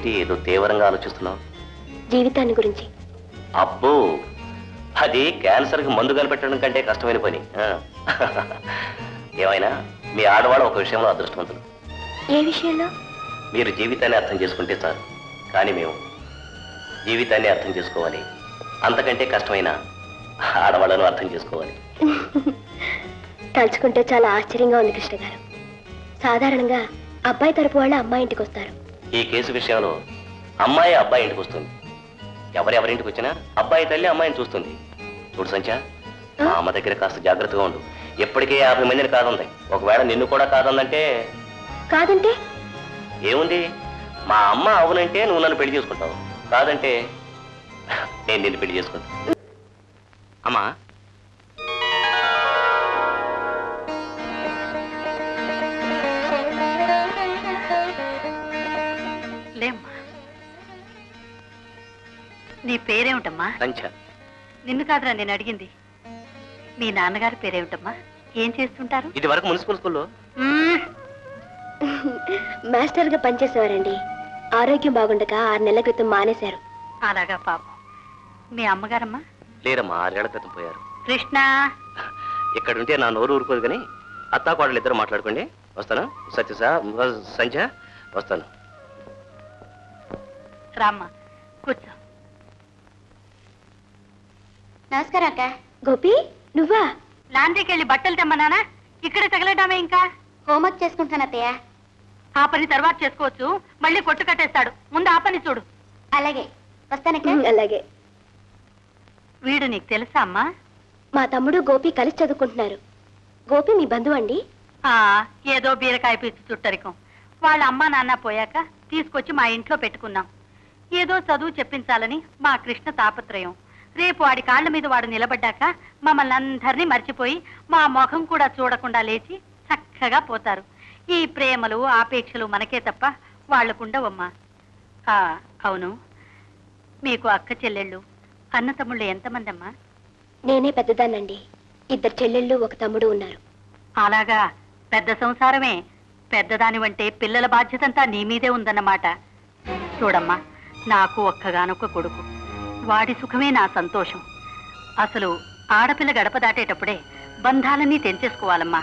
ఏమిటి ఏదో తీవ్రంగా ఆలోచిస్తున్నావు? జీవితాన్ని గురించి. అబ్బో, అది క్యాన్సర్కి మందు కనిపెట్టడం కంటే కష్టమైన పని. ఏమైనా మీ ఆడవాళ్ళు ఒక విషయంలో అదృష్టవంతులు. ఏ విషయంలో? మీరు జీవితాన్ని అర్థం చేసుకుంటే చాలు. కానీ మేము జీవితాన్ని అర్థం చేసుకోవాలి. అంతకంటే కష్టమైన ఆడవాళ్ళను అర్థం చేసుకోవాలి. తలుచుకుంటే చాలా ఆశ్చర్యంగా ఉంది కృష్ణ గారు. సాధారణంగా అబ్బాయి తరపు వాళ్ళ అమ్మాయి ఇంటికి వస్తారు. ఈ కేసు విషయంలో అమ్మాయి అబ్బాయి ఇంటికి వస్తుంది. ఎవరెవరింటికి వచ్చినా అబ్బాయి తల్లి అమ్మాయిని చూస్తుంది. చూడు సంచా, మా అమ్మ దగ్గర కాస్త జాగ్రత్తగా ఉండు. ఎప్పటికే 50 మందిని కాదంది. ఒకవేళ నిన్ను కూడా కాదందంటే? కాదంటే ఏముంది, మా అమ్మ అవునంటే నువ్వు నన్ను పెళ్లి చేసుకుంటావు, కాదంటే నేను నిన్ను పెళ్లి చేసుకుంటా. అమ్మా, నీ పేరేమిటమ్మా? సంచా. నిన్ను కాదురా నేను అడిగింది. మీ నాన్నగారి పేరేమిటమ్మా? ఏం చేస్తుంటారు? ఇది వరకు మున్సిపల్ స్కూల్లో మాస్టర్ గా పనిచేసేవారండి. ఆరోగ్యం బాగుండక 6 నెలల క్రితం మానేశారు. అలాగా పాపం. మీ అమ్మగారమ్మా? లేరమ్మా, 6 ఏళ్ల క్రితం పోయారు. కృష్ణ, ఇక్కడుంటే నా నోరు ఊరుకోదు కానీ అత్తా కోడలు ఇద్దరు మాట్లాడుకోండి. వస్తాను. సంచా, వస్తాను. రామ్మా, కూర్చో. నమస్కారం అక్క. గోపి, నువ్వా? లాండ్రీకి వెళ్ళి బట్టలు తెమ్మన్నానా? ఇక్కడే తగలడామే. ఇంకా హోంవర్క్ చేసుకుంటాను అత్తయ్య. ఆ పని తర్వాత చేసుకోవచ్చు, మళ్ళీ కొట్టు కట్టేస్తాడు. ముందు ఆ పని చూడు. అలాగే, వస్తానక్క. అలాగే. వీడు నీకు తెలుసా అమ్మా? మా తమ్ముడు గోపి కలిసి చదువుకుంటున్నారు. గోపి మీ బంధువు అండి? ఏదో బీరకాయ పిచ్చి చుట్టరికం. వాళ్ళ అమ్మా నాన్న పోయాక తీసుకొచ్చి మా ఇంట్లో పెట్టుకున్నాం. ఏదో చదువు చెప్పించాలని మా కృష్ణ తాపత్రయం. రేపు వాడి కాళ్ల మీద వాడు నిలబడ్డాక మమ్మల్ని అందరినీ మర్చిపోయి మా ముఖం కూడా చూడకుండా లేచి చక్కగా పోతారు. ఈ ప్రేమలు ఆపేక్షలు మనకే తప్ప వాళ్లకుండవమ్మా. అవును, మీకు అక్క చెల్లెళ్ళు అన్న తమ్ముళ్ళు ఎంతమంది అమ్మా? నేనే పెద్దదాన్నండి. 2 చెల్లెళ్ళు 1 తమ్ముడు ఉన్నారు. అలాగా, పెద్ద సంసారమే. పెద్దదానివంటే పిల్లల బాధ్యతంతా నీ మీదే ఉందన్నమాట. చూడమ్మా, నాకు ఒక్కగానొక్క కొడుకు. వాడి సుఖమే నా సంతోషం. అసలు ఆడపిల్ల గడప దాటేటప్పుడే బంధాలన్నీ తెంచేసుకోవాలమ్మా.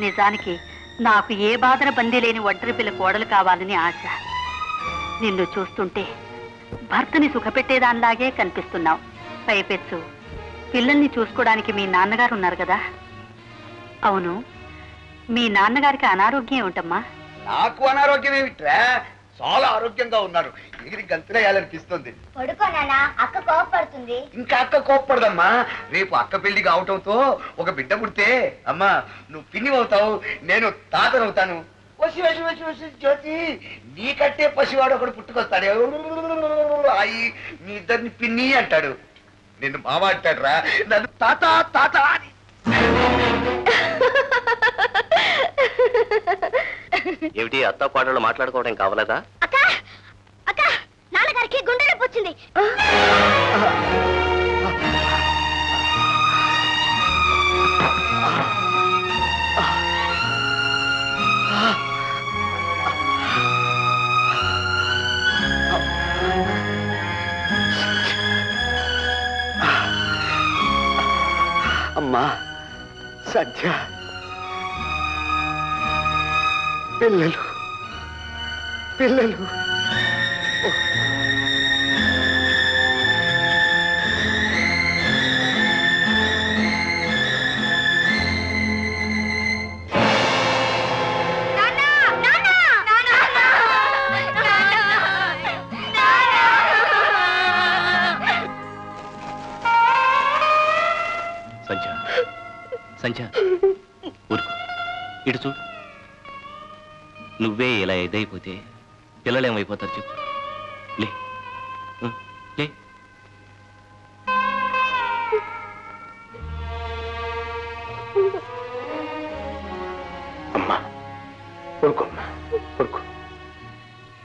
నిజానికి నాకు ఏ బాధన బందీ లేని ఒంటరి పిల్ల కోడలు కావాలని ఆశ. నిన్ను చూస్తుంటే భర్తని సుఖపెట్టేదానిలాగే కనిపిస్తున్నావు. పైపెచ్చు పిల్లల్ని చూసుకోవడానికి మీ నాన్నగారు ఉన్నారు కదా? అవును, మీ నాన్నగారికి అనారోగ్యం ఏమిటమ్మా? నాకు అనారోగ్యం ఏమిట్రా? చాలా ఆరోగ్యంగా ఉన్నారు. ఎగిరి గంతులేయాలనిపిస్తుంది. పడుకోనా, అక్క కోపడుతుంది. ఇంకా అక్క కోపడదమ్మా. రేపు అక్క పెళ్లి కావటంతో ఒక బిడ్డ పుడితే అమ్మా నువ్వు పిన్ని అవుతావు, నేను తాతనవుతాను. వసి వసి వసి వసి జ్యోతి, నీకంటే పసివాడు ఒకడు పుట్టుకొస్తాడు. అయ్యి మీ ఇద్దరిని పిన్ని అంటాడు, నిన్ను మామ అంటాడు రా. నన్ను తాత తాత అని. ఏమిటి, అత్తా కోడళ్ళు మాట్లాడుకోవడం కావలేదా? అక్క, నాన్నగారికి గుండె నొప్పి వచ్చింది. అమ్మా సత్య, పిల్లలు పిల్లలు సంచా, సంచా, ఊరుకో. ఇటు చూడు. నువ్వే ఇలా ఇదైపోతే పిల్లలేమైపోతారు చెప్పు. లే లే. అమ్మా ఊరుకోమ్మా, ఊరుకో.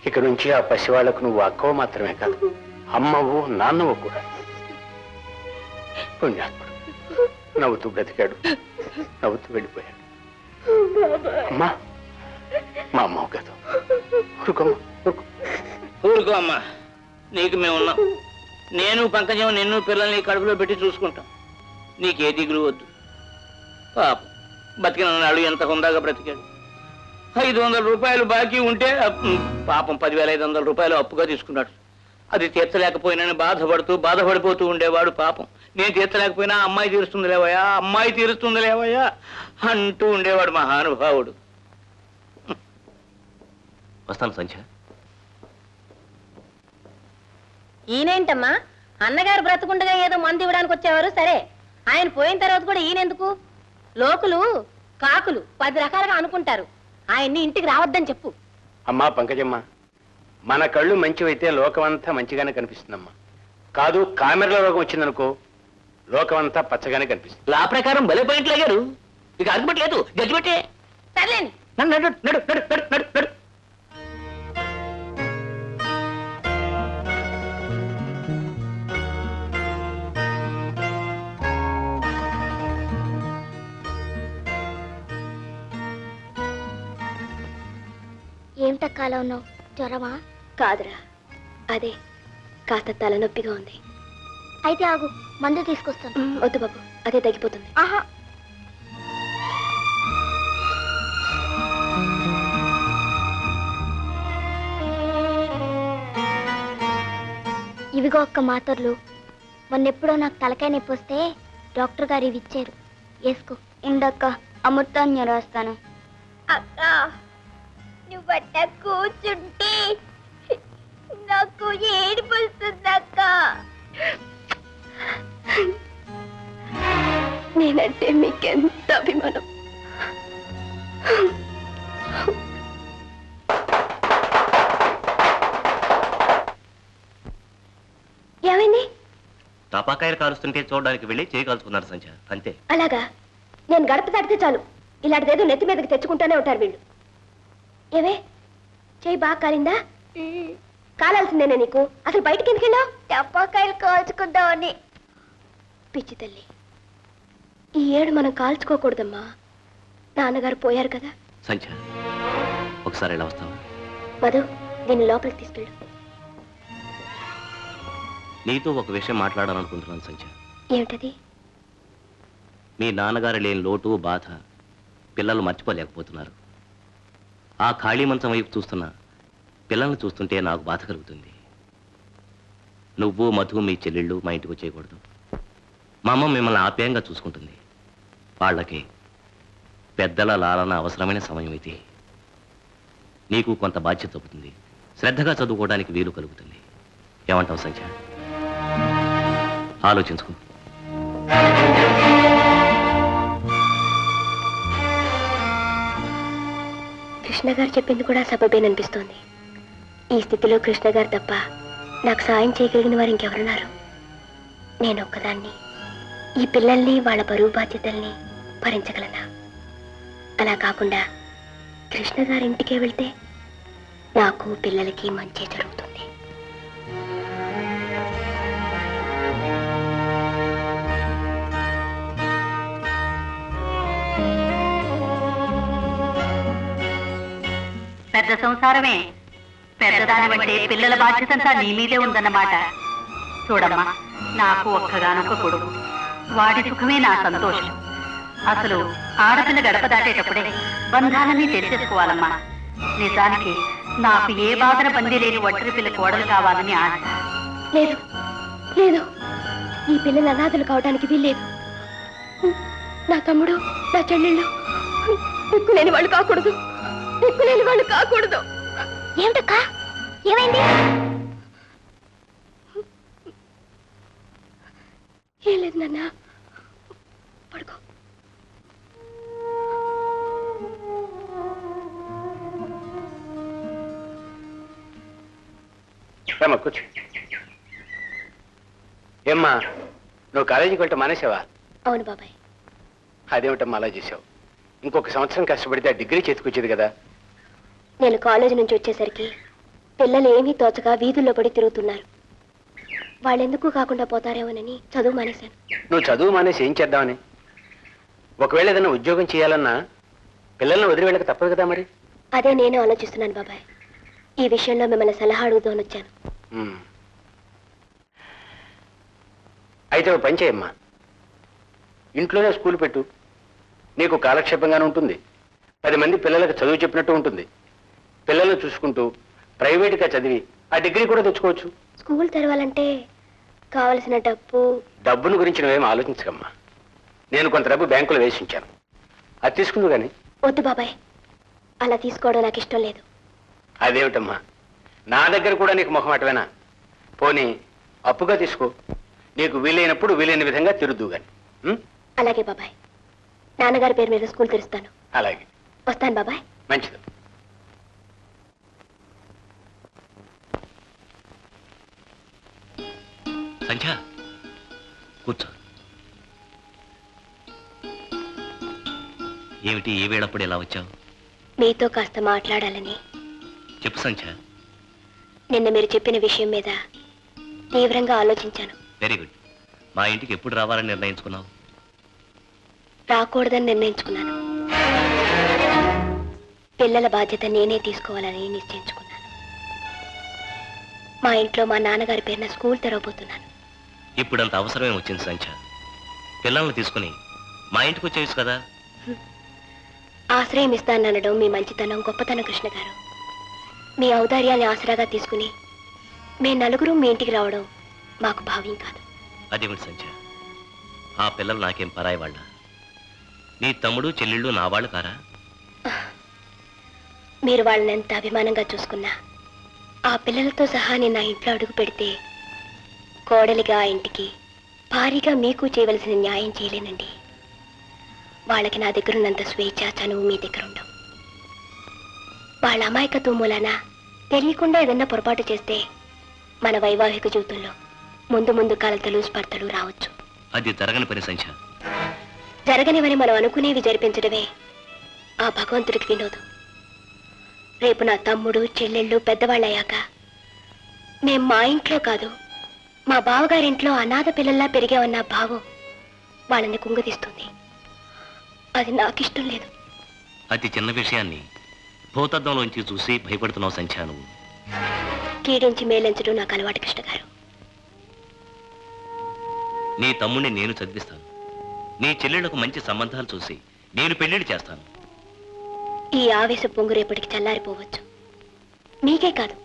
ఇక నుంచి ఆ పసివాళ్లకు నువ్వు అక్కవ మాత్రమే కాదు, అమ్మవు నాన్నవు కూడా. పుణ్యాత్ముడు నవ్వుతూ బ్రతికాడు, నవ్వుతూ వెళ్ళిపోయాడు. అమ్మా, మా అమ్మవు కదా, ఊరుకోమ్మా, ఊరుకో. ఊరుకో అమ్మా, నీకు మేమున్నాం. నేను పంకజం నిన్ను పిల్లల్ని కడుపులో పెట్టి చూసుకుంటాం. నీకే దిగులు వద్దు. పాపం బతికిన నాడు ఎంత హుందాగా బ్రతికాడు. 500 రూపాయలు బాకీ ఉంటే పాపం 10,500 రూపాయలు అప్పుగా తీసుకున్నాడు. అది తీర్చలేకపోయినని బాధపడిపోతూ ఉండేవాడు. పాపం నేను తీర్చలేకపోయినా అమ్మాయి తీరుస్తుంది లేవయ్యా, అమ్మాయి తీరుస్తుంది లేవయ్యా అంటూ ఉండేవాడు మహానుభావుడు. వస్తాను సంధ్య. ఈయనేంటమ్మా, అన్నగారు బ్రతుకుండగా ఏదో మందు ఇవ్వడానికి వచ్చేవారు, సరే ఆయన పోయిన తర్వాత కూడా ఈయనెందుకు? లోకులు కాకులు 10 రకాలుగా అనుకుంటారు. ఆయన్ని ఇంటికి రావద్దని చెప్పు. అమ్మా పంకజమ్మ, మన కళ్ళు మంచివైతే లోకమంతా మంచిగానే కనిపిస్తుందమ్మా. కాదు కామెరల రోగం వచ్చిందనుకో, లోకమంతా పచ్చగానే కనిపిస్తుంది. లా ప్రకారం భలే పాయింట్ లాగారు. ఇక ఆర్గ్యుమెంట్ లేదు, జడ్జిమెంటే. సర్లేండి. నడు నడు నడు నడు నడు నడు నడు. ఏమిటక్కాలో ఉన్నావు? జ్వరమా? కాదురా, అదే కాస్త తలనొప్పిగా ఉంది. అయితే ఆగు, మందు తీసుకొస్తాను. వద్దు బాబు, అదే తగ్గిపోతుంది. ఆహా, ఇవిగో ఒక్క మాత్రలు. మొన్నెప్పుడో నాకు తలకాయ నొప్పి వస్తే డాక్టర్ గారు ఇవి ఇచ్చారు, వేసుకో. ఇందక్క అమృతాన్ని రాస్తాను. అక్క, నువ్వట్ట కూర్చుంటే నాకు ఏడుపు వస్తుందక్క. నేనంటే మీకెంత అభిమానం. ఏమైంది? టపాకాయలు కాలుస్తుంటే చూడడానికి వెళ్ళి చేయి కాల్చుకున్నారు సంధ్య, అంతే. అలాగా? నేను గడప దాటితే చాలు ఇలాంటిదేదో నెత్తి మీదకి తెచ్చుకుంటూనే ఉంటారు వీళ్ళు. ఏవే, చేయి బాగా కాలిందా? కాలాల్సిందేనే నీకు. అసలు బయటికి ఎందుకు వెళ్ళావు? టపాకాయలు కాల్చుకుందామని. పిచ్చి తల్లి, ఈ ఏడు మనం కాల్చుకోకూడదమ్మా. నాన్నగారు పోయారు కదా. సంధ్య, ఒకసారి ఇలా వస్తావా? మధు, దీన్ని లోపలికి తీసుకెళ్ళు. నీతో ఒక విషయం మాట్లాడాలనుకుంటున్నాను సంధ్య. ఏమిటది? మీ నాన్నగారు లేని లోటు బాధ పిల్లలు మర్చిపోలేకపోతున్నారు. ఆ ఖాళీ మంచం వైపు చూస్తున్నా పిల్లల్ని చూస్తుంటే నాకు బాధ కలుగుతుంది. నువ్వు మధు మీ చెల్లెళ్ళు మా ఇంటికి వచ్చేయకూడదు. మా అమ్మ మిమ్మల్ని ఆప్యాయంగా చూసుకుంటుంది. వాళ్ళకి పెద్దల లాలన అవసరమైన సమయం ఇది. నీకు కొంత బాధ్యత అవుతుంది. శ్రద్ధగా చదువుకోవడానికి వీలు కలుగుతుంది. ఏమంటావు సంధ్య? ఆలోచించుకో. కృష్ణ గారు చెప్పింది కూడా సబబేననిపిస్తోంది. ఈ స్థితిలో కృష్ణ గారు తప్ప నాకు సాయం చేయగలిగిన వారు ఇంకెవరున్నారు? నేను ఒక్కదాన్ని ఈ పిల్లల్ని వాళ్ళ బరువు బాధ్యతల్ని భరించగలనా? అలా కాకుండా కృష్ణ గారింటికే వెళ్తే నాకు పిల్లలకి మంచి జరుగుతుంది. పెద్ద సంసారమే పెద్దదాని అంటే పిల్లల బాధ్యతంతా నీ మీదే ఉందన్నమాట. చూడమ్మా, నాకు ఒక్కగానొక్క కొడుకు, వాడి సుఖమే నా సంతోషం. అసలు ఆడపిల్ల గడప దాటేటప్పుడే బంధాలన్నీ తెలిసేసుకోవాలమ్మా. నిజానికి నాకు ఏ బాధన బందీ లేని ఒంటరి పిల్ల కోడలు కావాలని ఆశ. లేదు లేదు, ఈ పిల్లలు అనాథలు కావడానికి వీల్లేదు. నా తమ్ముడు, నా చెల్లెళ్ళు దిక్కులేని వాళ్ళు కాకూడదు, దిక్కులేని వాళ్ళు కాకూడదు. ఏమిటక్కా, ఏమైంది? ఏం లేదు నాన్న, పడుకో. కూర్చో. ఏమ్మా, నువ్వు కాలేజీకి వెళ్ళటం మానేసావా? అవును బాబాయ్. అదేమిటమ్మా అలా చేసావు? ఇంకొక సంవత్సరం కష్టపడితే ఆ డిగ్రీ చేతికొచ్చేది కదా. నేను కాలేజీ నుంచి వచ్చేసరికి పిల్లలు ఏమీ తోచగా వీధుల్లో పడి తిరుగుతున్నారు. వాళ్ళెందుకు కాకుండా పోతారేమోనని చదువు మానేశాను. నువ్వు చదువు మానేసి ఏం చేద్దామని? ఒకవేళ ఏదైనా ఉద్యోగం చేయాలన్నా పిల్లల్ని వదిలి వెళ్ళక తప్పదు కదా మరి. అదే నేను ఆలోచిస్తున్నాను బాబాయ్. ఈ విషయంలో మిమ్మల్ని సలహా అడుగుదామని వచ్చాను. అయితే ఓ పని చేయమ్మా, ఇంట్లోనే స్కూల్ పెట్టు. నీకు కాలక్షేపంగానే ఉంటుంది, 10 మంది పిల్లలకు చదువు చెప్పినట్టు ఉంటుంది. పిల్లల్ని చూసుకుంటూ ప్రైవేట్గా చదివి ఆ డిగ్రీ కూడా తెచ్చుకోవచ్చు. స్కూల్ తెరవాలంటే కావలసిన డబ్బును గురించి నువ్వేం ఆలోచించకమ్మా. నేను కొంత డబ్బు బ్యాంకులో వేసి ఉంచాను, అది తీసుకుందు కానీ. వద్దు బాబాయ్, అలా తీసుకోవడం నాకు ఇష్టం లేదు. అదేమిటమ్మా, నా దగ్గర కూడా నీకు మొహమాటమేనా? పోనీ అప్పుగా తీసుకో, నీకు వీలైనప్పుడు వీలైన విధంగా తిరుద్దు గాని. అలాగే బాబాయ్, నాన్నగారి పేరు మీద స్కూల్ తెరుస్తాను. అలాగే, వస్తాను బాబాయ్. మంచిది. సంధ్య, కూర్చో. ఏమిటి ఏ వేళప్పుడు ఎలా వచ్చావు? మీతో కాస్త మాట్లాడాలని. చెప్పు సంధ్య. నిన్న మీరు చెప్పిన విషయం మీద తీవ్రంగా ఆలోచించాను. Very good. మా ఇంటికి ఎప్పుడు రావాలని నిర్ణయించుకున్నావు? రాకూడదని నిర్ణయించుకున్నాను. పిల్లల బాధ్యత నేనే తీసుకోవాలని నిశ్చయించుకున్నాను. మా ఇంట్లో మా నాన్నగారి పేరున స్కూల్ తెరవబోతున్నాను. ఇప్పుడంత అవసరమే వచ్చింది సంధ్య. పిల్లల్ని తీసుకుని మా ఇంటికి వచ్చేయచ్చు కదా. ఆశ్రయం ఇస్తాననడం మీ మంచితనం, గొప్పతనం కృష్ణ గారు. మీ ఔదార్యాన్ని ఆసరాగా తీసుకుని మీ నలుగురు మీ ఇంటికి రావడం మాకు భావ్యం కాదు. అదేమిటి సంధ్య, ఆ పిల్లలు నాకేం పరాయి వాళ్ళ? నీ తమ్ముడు చెల్లెళ్ళు నా వాళ్ళు కారా? మీరు వాళ్ళని ఎంత అభిమానంగా చూసుకున్నా ఆ పిల్లలతో సహా నేను నా ఇంట్లో అడుగు పెడితే కోడలిగా ఆ ఇంటికి, భారీగా మీకు చేయవలసిన న్యాయం చేయలేనండి. వాళ్ళకి నా దగ్గర ఉన్నంత స్వేచ్ఛ, చనువు మీ దగ్గర ఉండవు. వాళ్ళ అమాయకత్వం మూలాన తెలియకుండా ఏదన్నా పొరపాటు చేస్తే మన వైవాహిక జీవితంలో ముందు ముందు కలతలు, స్పర్ధలు రావచ్చు. అది జరగని పని సంధ్య. జరగనివని మనం అనుకునేవి జరిపించడమే ఆ భగవంతుడికి వినోదం. రేపు నా తమ్ముడు, చెల్లెళ్ళు పెద్దవాళ్ళయ్యాక మేం మా ఇంట్లో కాదు, మా బావగారింట్లో అనాథ పిల్లల్లా పెరిగామన్న భావం వాళ్ళని కుంగదీస్తుంది. అది నాకిష్టం లేదు. అతి చిన్న విషయాన్ని భూతద్దంలోంచి చూసి భయపడుతున్నావు సంధ్య. నువ్వు కీడించి మేలించడం నాకు అలవాటు కృష్ణ గారు. నీ తమ్ముడిని నేను చదివిస్తాను. నీ చెల్లెళ్లకు మంచి సంబంధాలు చూసి నేను పెళ్లిళ్ళు చేస్తాను. ఈ ఆవేశ పొంగు రేపటికి చల్లారిపోవచ్చు. మీకే కాదు,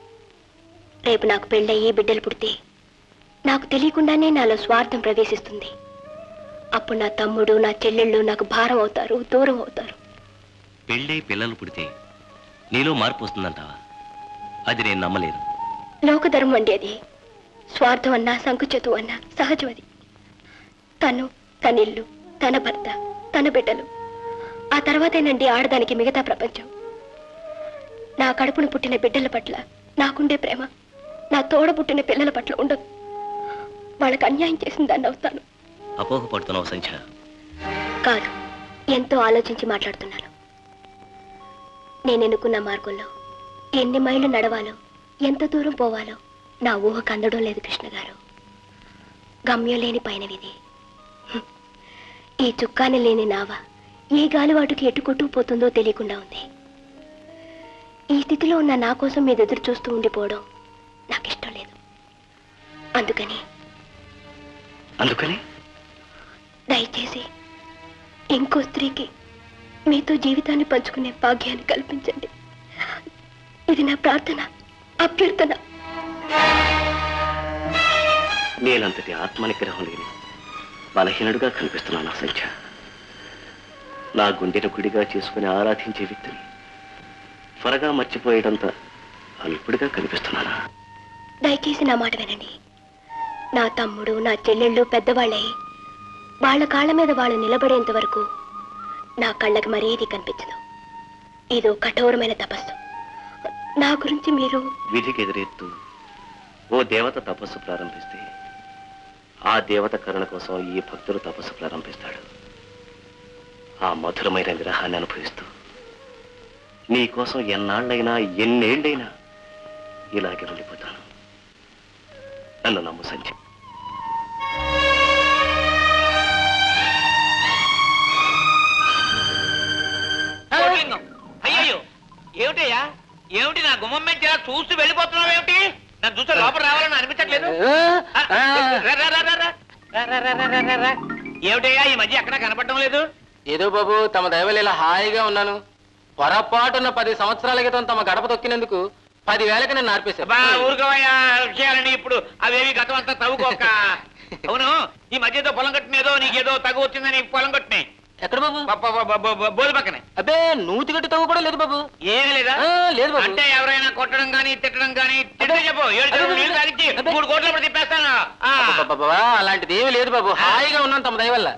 రేపు నాకు పెళ్ళయ్యి బిడ్డలు పుడితే నాకు తెలియకుండానే నాలో స్వార్థం ప్రవేశిస్తుంది. అప్పుడు నా తమ్ముడు, నా చెల్లెళ్ళు నాకు భారం అవుతారు, దూరం అవుతారు. పెళ్ళై పిల్లలు పుడితే నీలో మార్పు వస్తుందంటావా? అది నేను నమ్మలేను. లోకధర్మం అండి అది. స్వార్థం అన్నా, సంకుచితం అన్నా సహజం అది. తను, తన ఇల్లు, తన భర్త, తన బిడ్డలు, ఆ తర్వాతేనండి ఆడదానికి మిగతా ప్రపంచం. నా కడుపును పుట్టిన బిడ్డల పట్ల నాకుండే ప్రేమ నా తోడ పుట్టిన పిల్లల పట్ల ఉండదు. వాళ్ళకి అన్యాయం చేసిన దాన్ని అవుతాను. అపోహపడుతున్నావు సంధ్య. కాదు, ఎంతో ఆలోచించి మాట్లాడుతున్నాను. నేను ఎన్నుకున్న మార్గంలో ఎన్ని మైళ్ళు నడవాలో, ఎంత దూరం పోవాలో నా ఊహకు అందడం లేదు కృష్ణ గారు. గమ్యం లేని పైన విధి. ఈ చుక్కాని లేని నావ ఏ గాలివాటుకి ఎటు కొట్టుకుపోతుందో తెలియకుండా ఉంది. ఈ స్థితిలో ఉన్న నా కోసం మీద ఎదురు చూస్తూ ఉండిపోవడం నాకు ఇష్టం లేదు. అందుకని దయచేసి ఇంకో స్త్రీకి మీతో జీవితాన్ని పంచుకునే భాగ్యాన్ని కల్పించండి. ఇది నా ప్రార్థన, అభ్యర్థన. నేనంతటి ఆత్మనిగ్రహం లేని బలహీనుడుగా కనిపిస్తున్నాను సంధ్య. నా గుండెను గుడిగా చేసుకుని ఆరాధించే వ్యక్తిని త్వరగా మర్చిపోయేటంత అల్పుడిగా కనిపిస్తున్నానా? దయచేసి నా మాట వినండి. నా తమ్ముడు, నా చెల్లెళ్ళు పెద్దవాళ్ళై వాళ్ళ కాళ్ళ మీద వాళ్ళు నిలబడేంత వరకు నా కళ్ళకి మరేది కనిపించదు. ఇదో కఠోరమైన తపస్సు. నా గురించి మీరు విధికి ఎదురెత్తు ఓ దేవత తపస్సు ప్రారంభిస్తే ఆ దేవత కరుణ కోసం ఈ భక్తుడు తపస్సు ప్రారంభిస్తాడు. ఆ మధురమైన విరహాన్ని అనుభవిస్తూ నీ కోసం ఎన్నాళ్ళైనా, ఎన్నేళ్ళైనా ఇలాగే ఉండిపోతాను. నన్ను నమ్ము సంధ్య. అయ్యో ఏమిటయ్యా, ఏమిటి నా గుమ్మం మీద చూస్తూ వెళ్ళిపోతున్నావు ఏమిటి? నా చూస్తే లోపల రావాలని అనిపించట్లేదు. ఏమిటయ్యా ఈ మధ్య ఎక్కడా కనపడటం లేదు? ఏదో బాబు తమ దయవల్ల ఇలా హాయిగా ఉన్నాను. పొరపాటున్న 10 సంవత్సరాల క్రితం తమ గడప తొక్కినందుకు 10,000కి నేను నార్పేశాను. ఊరుకోవయ్యా విషయాలని ఇప్పుడు అవేవి గతం అంతా తవ్వుకోక. అవును, ఈ మధ్యతో పొలం కట్టినేదో నీకేదో తగు వచ్చిందని పొలం కట్టినాయి. ఎక్కడ బాబు? బోధి పక్కనే. అబ్బే నూతి గట్టి తవ్వు కూడా లేదు బాబు. ఏమీ లేదా? లేదు బాబు. అంటే ఎవరైనా కొట్టడం గానీ తిట్టడం గానీ తిట్టే చెప్పు. 7 చెరువులు నీళ్లు తాగించి 3 కోట్ల తిప్పేస్తాను. అలాంటిది ఏమీ లేదు బాబు. హాయిగా ఉన్నాను తమ దయవల్ల.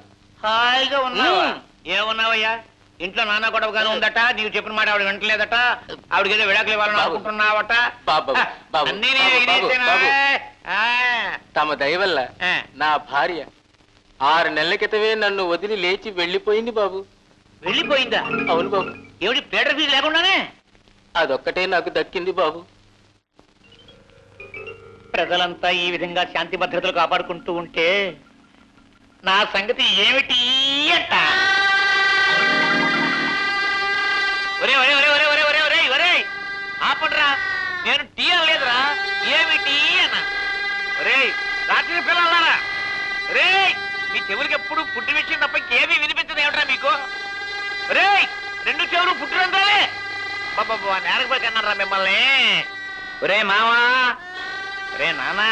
హాయిగా ఉన్నావా? ఏమున్నావయ్యా? ఇంట్లో నాన్న గొడవగానే ఉందట, నీవు చెప్పిన మాట ఆవిడ వింటలేదట, ఆవిడకి ఏదో విడాకులు ఇవ్వాలని అనుకుంటున్నావట. అన్నీ తమ దయవల్ల నా భార్య 6 నెలల క్రితమే నన్ను వదిలి లేచి వెళ్ళిపోయింది బాబు. వెళ్ళిపోయిందా? అవును బాబు. ఏమిటి పేటర్ ఫీజు లేకుండానే? అదొక్కటే నాకు దక్కింది బాబు. ప్రజలంతా ఈ విధంగా శాంతి భద్రతలు కాపాడుకుంటూ ఉంటే నా సంగతి ఏమిటి అంట. ఒరే ఒరే ఒరే ఒరే ఒరే ఒరే ఒరే ఒరే ఆపడరా, నేను టీ అనలేదురా, ఏమిటి అన్న. ఒరే రాత్రి పిల్లలారా, ఒరే మీ చెవులకి ఎప్పుడు పుట్టి విషయం తప్ప ఇంకేమీ వినిపించదు ఏమిట్రా మీకు? ఒరే 2 చెవులు పుట్టినందాలే బాబా నేరకపోయి అన్నారా మిమ్మల్ని. ఒరే మావా, రే నాన్న,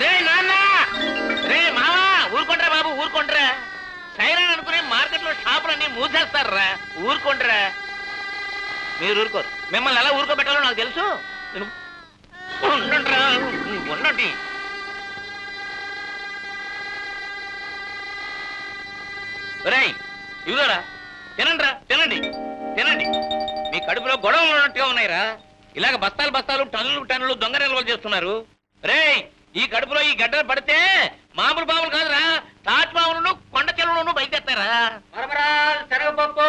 రే నాన్న, రే మావా, ఊరుకుంటారా బాబు, ఊరుకుంటారా. సైరన్ అనుకునే మార్కెట్ లో షాపులన్నీ మూసేస్తారా, ఊరుకుంటారా. మీరు ఊరుకోరు, మిమ్మల్ని ఎలా ఊరుకోబెట్టాలో నాకు తెలుసు. ఉండండి. ఒరేయ్ ఇదిగోరా, తినండిరా, తినండి తినండి. మీ కడుపులో గొడవలు ఉన్నట్టుగా ఉన్నాయిరా. ఇలాగ బస్తాలు బస్తాలు టన్నులు దొంగ నిల్వలు చేస్తున్నారు. రేయ్ ఈ కడుపులో ఈ గడ్డలు పడితే మామూలు బావులు కాదురా, తాజ్ బావులను కొండ చెరువులను బయటెత్తారా. శనగపప్పు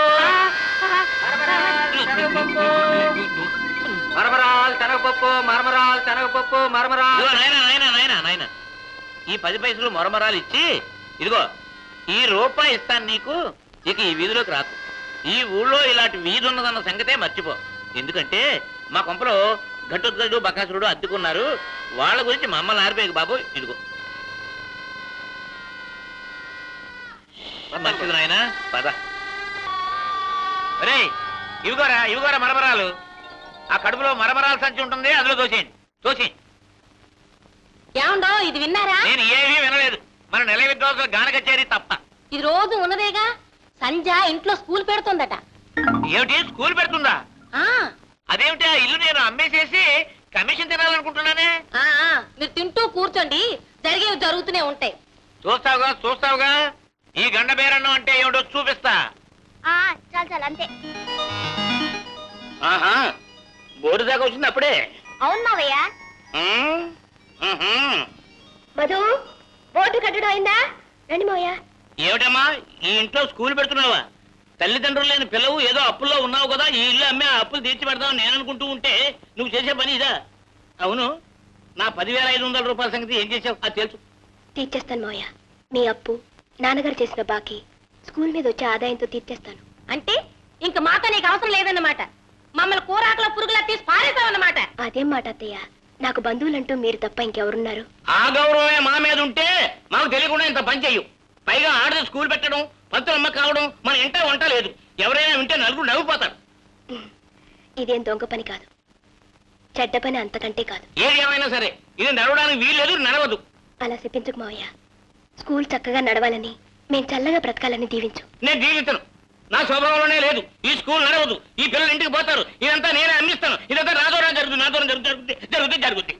నాయనా, ఈ 10 పైసలు మరమరాలు ఇచ్చి ఇదిగో ఈ రూపాయి ఇస్తాను నీకు. ఇక ఈ వీధిలోకి రాకు. ఈ ఊళ్ళో ఇలాంటి వీధి ఉన్నదన్న సంగతే మర్చిపో. ఎందుకంటే మా కొంపలో ఘటోత్కచుడు బకాసురుడు అద్దుకున్నారు. వాళ్ళ గురించి మమ్మల్ని ఆరిపోయి బాబు. ఇదిగో మంచిది నాయనా, పద. రే ఇవిగోరా మరమరాలు. ఆ కడుపులో మరమరాలు సంచి ఉంటుంది, అందులో తోసేయండి. ఏమండో ఇది విన్నారా? నేను ఏమీ వినలేదు. మన నెల విద్రోజులు గాన కచేరీ తప్ప. ఇది రోజు ఉన్నదేగా. సంజ ఇంట్లో స్కూల్ పెడుతుందట. ఏమిటి స్కూల్ పెడుతుందా? అదేమిటి, ఆ ఇల్లు నేను అమ్మేసేసి కమిషన్ తినాలనుకుంటున్నానే. మీరు తింటూ కూర్చోండి, జరిగేవి జరుగుతూనే ఉంటాయి. చూస్తావుగా ఈ గండ బేరన్నం అంటే ఏమిటో చూపిస్తా. చాలు అంతే. ఆహా బోర్డు దాకా వచ్చింది అప్పుడే. అవును మావయ్య. మధు బోర్డు కట్టడం అయిందా? రండి మావయ్య. ఏమిటమ్మా ఈ ఇంట్లో స్కూల్ పెడుతున్నావా? తల్లిదండ్రులు లేని పిల్లవు ఏదో అప్పుల్లో ఉన్నావు కదా, ఈ ఇల్లు అమ్మే ఆ అప్పులు తీర్చిపెడతావు నేను అనుకుంటూ ఉంటే నువ్వు చేసే పని ఇదా? అవును, నా 10,500 రూపాయల సంగతి ఏం చేసావు అది తెలుసు. తీర్చేస్తాను మావయ్య. మీ అప్పు, నాన్నగారు చేసిన బాకీ, స్కూల్ మీద వచ్చే ఆదాయంతో తీర్చేస్తాను. అంటే ఇంక మాతో నీకు అవసరం లేదన్నమాట. మమ్మల్ని కూరాకలో పురుగులా తీసి పారేసావన్నమాట. అదేం మాట అత్తయ్య, నాకు బంధువులంటూ మీరు తప్ప ఇంకెవరున్నారు? ఆ గౌరవమే మా మీద ఉంటే మాకు తెలియకుండా ఇంత పని చెయ్యు. పైగా ఆడది స్కూల్ పెట్టడం, పంతులమ్మ కావడం మన ఇంట వంట లేదు. ఎవరైనా వింటే నలుగురు నవ్వుపోతారు. ఇదేం దొంగ పని కాదు, చెడ్డ పని అంతకంటే కాదు. ఏది ఏమైనా సరే ఇది నడవడానికి వీల్లేదు, నడవదు. అలా చెప్పించుకు మావయ్య. స్కూల్ చక్కగా నడవాలని, మేము చల్లగా బ్రతకాలని దీవించు. నేను జీవించను, నా స్వభావంలోనే లేదు. ఈ స్కూల్ నడవదు, ఈ పిల్లలు ఇంటికి పోతారు, ఇదంతా నేనే అందిస్తాను. ఇదంతా నాదోరా జరుగుతుంది, జరుగుతుంది.